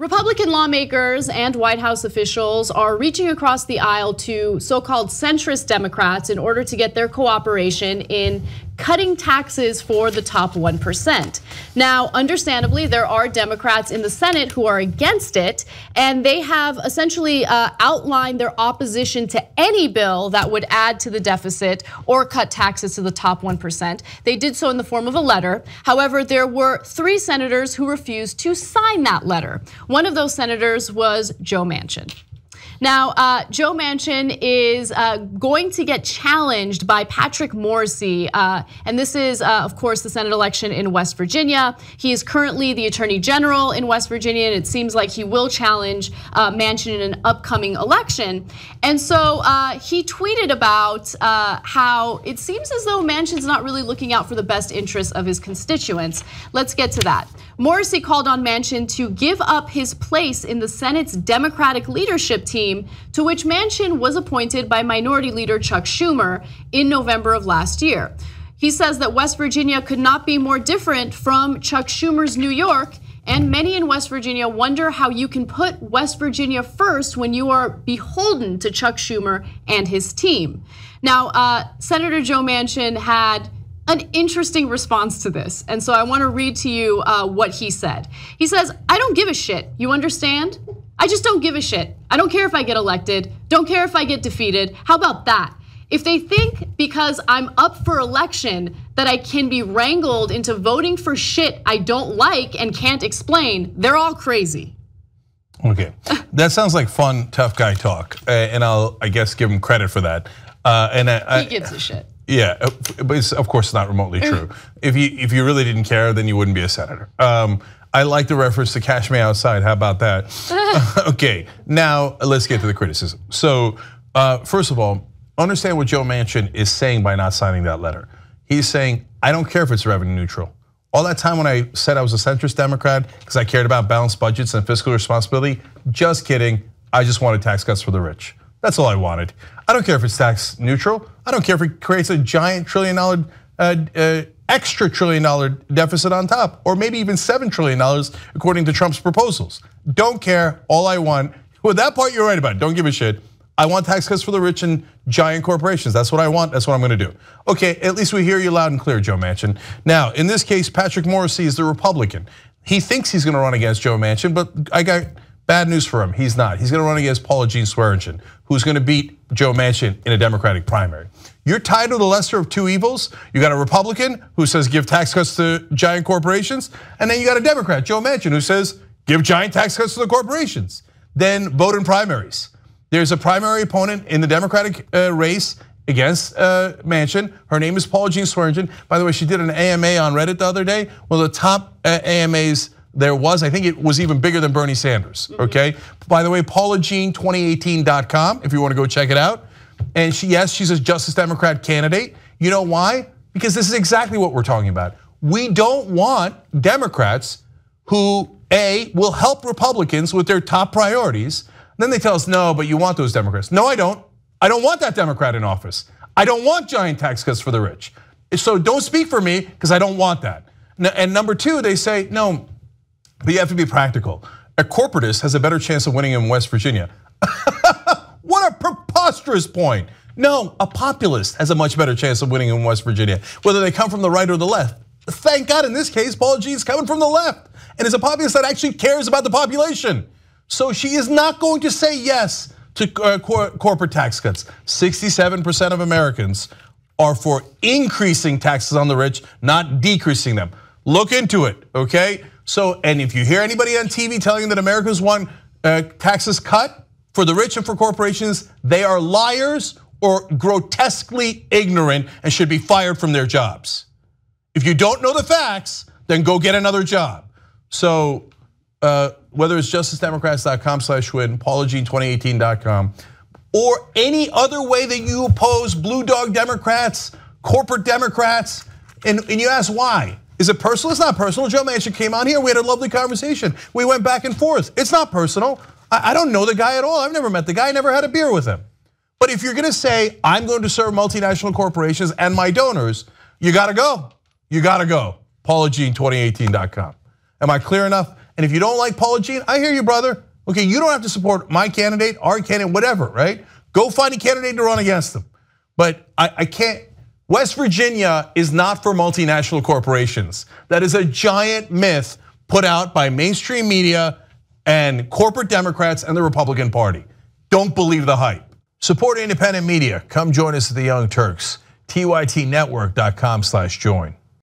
Republican lawmakers and White House officials are reaching across the aisle to so-called centrist Democrats in order to get their cooperation in cutting taxes for the top 1%. Now, understandably, there are Democrats in the Senate who are against it, and they have essentially outlined their opposition to any bill that would add to the deficit or cut taxes to the top 1%. They did so in the form of a letter. However, there were 3 senators who refused to sign that letter. One of those senators was Joe Manchin. Now, Joe Manchin is going to get challenged by Patrick Morrisey, and this is, of course, the Senate election in West Virginia. He is currently the Attorney General in West Virginia, and it seems like he will challenge Manchin in an upcoming election. And so he tweeted about how it seems as though Manchin's not really looking out for the best interests of his constituents. Let's get to that. Morrisey called on Manchin to give up his place in the Senate's Democratic leadership team, to which Manchin was appointed by Minority Leader Chuck Schumer in November of last year. He says that West Virginia could not be more different from Chuck Schumer's New York, and many in West Virginia wonder how you can put West Virginia first when you are beholden to Chuck Schumer and his team. Now, Senator Joe Manchin had an interesting response to this, and so I want to read to you what he said. He says, "I don't give a shit, you understand? I just don't give a shit. I don't care if I get elected, don't care if I get defeated. How about that? If they think because I'm up for election that I can be wrangled into voting for shit I don't like and can't explain, they're all crazy." Okay, that sounds like fun, tough guy talk, and I guess give him credit for that. He gives a shit. Yeah, but it's of course not remotely true. If you really didn't care, then you wouldn't be a senator. I like the reference to "Cash Me Outside." How about that? Okay, now let's get to the criticism. So first of all, understand what Joe Manchin is saying by not signing that letter. He's saying, I don't care if it's revenue neutral. All that time when I said I was a centrist Democrat because I cared about balanced budgets and fiscal responsibility, just kidding. I just wanted tax cuts for the rich. That's all I wanted. I don't care if it's tax neutral. I don't care if it creates a giant extra $1 trillion deficit on top, or maybe even $7 trillion according to Trump's proposals. Don't care, all I want. Well, that part you're right about, don't give a shit. I want tax cuts for the rich and giant corporations. That's what I want, that's what I'm gonna do. Okay, at least we hear you loud and clear, Joe Manchin. Now, in this case, Patrick Morrisey is the Republican. He thinks he's gonna run against Joe Manchin, but I got bad news for him, he's not. He's gonna run against Paula Jean Swearengin, who's gonna beat Joe Manchin in a Democratic primary. You're tied to the lesser of two evils. You got a Republican who says give tax cuts to giant corporations, and then you got a Democrat, Joe Manchin, who says give giant tax cuts to the corporations. Then vote in primaries. There's a primary opponent in the Democratic race against Manchin. Her name is Paula Jean Swearengin. By the way, she did an AMA on Reddit the other day. One of the top AMAs there was. I think it was even bigger than Bernie Sanders, okay? By the way, PaulaJean2018.com, if you want to go check it out. And yes, she's a Justice Democrat candidate. You know why? Because this is exactly what we're talking about. We don't want Democrats who, A, will help Republicans with their top priorities. Then they tell us, no, but you want those Democrats. No, I don't. I don't want that Democrat in office. I don't want giant tax cuts for the rich. So don't speak for me, because I don't want that. And number two, they say, no, but you have to be practical. A corporatist has a better chance of winning in West Virginia. What a preposterous point. No, a populist has a much better chance of winning in West Virginia, whether they come from the right or the left. Thank God in this case, Paula Jean's coming from the left and is a populist that actually cares about the population. So she is not going to say yes to corporate tax cuts. 67% of Americans are for increasing taxes on the rich, not decreasing them. Look into it, okay? So, and if you hear anybody on TV telling that Americans want taxes cut for the rich and for corporations, they are liars or grotesquely ignorant and should be fired from their jobs. If you don't know the facts, then go get another job. So whether it's justicedemocrats.com/win, PaulaJean2018.com, or any other way that you oppose blue dog Democrats, corporate Democrats, and you ask why. Is it personal? It's not personal. Joe Manchin came on here, we had a lovely conversation. We went back and forth. It's not personal. I don't know the guy at all. I've never met the guy, I never had a beer with him. But if you're gonna say, I'm going to serve multinational corporations and my donors, you gotta go. You gotta go. PaulaJean2018.com. Am I clear enough? And if you don't like Paula Jean, I hear you, brother. Okay, you don't have to support my candidate, our candidate, whatever, right? Go find a candidate to run against them. But I can't. West Virginia is not for multinational corporations. That is a giant myth put out by mainstream media and corporate Democrats and the Republican Party. Don't believe the hype. Support independent media. Come join us at the Young Turks. TYTnetwork.com/join.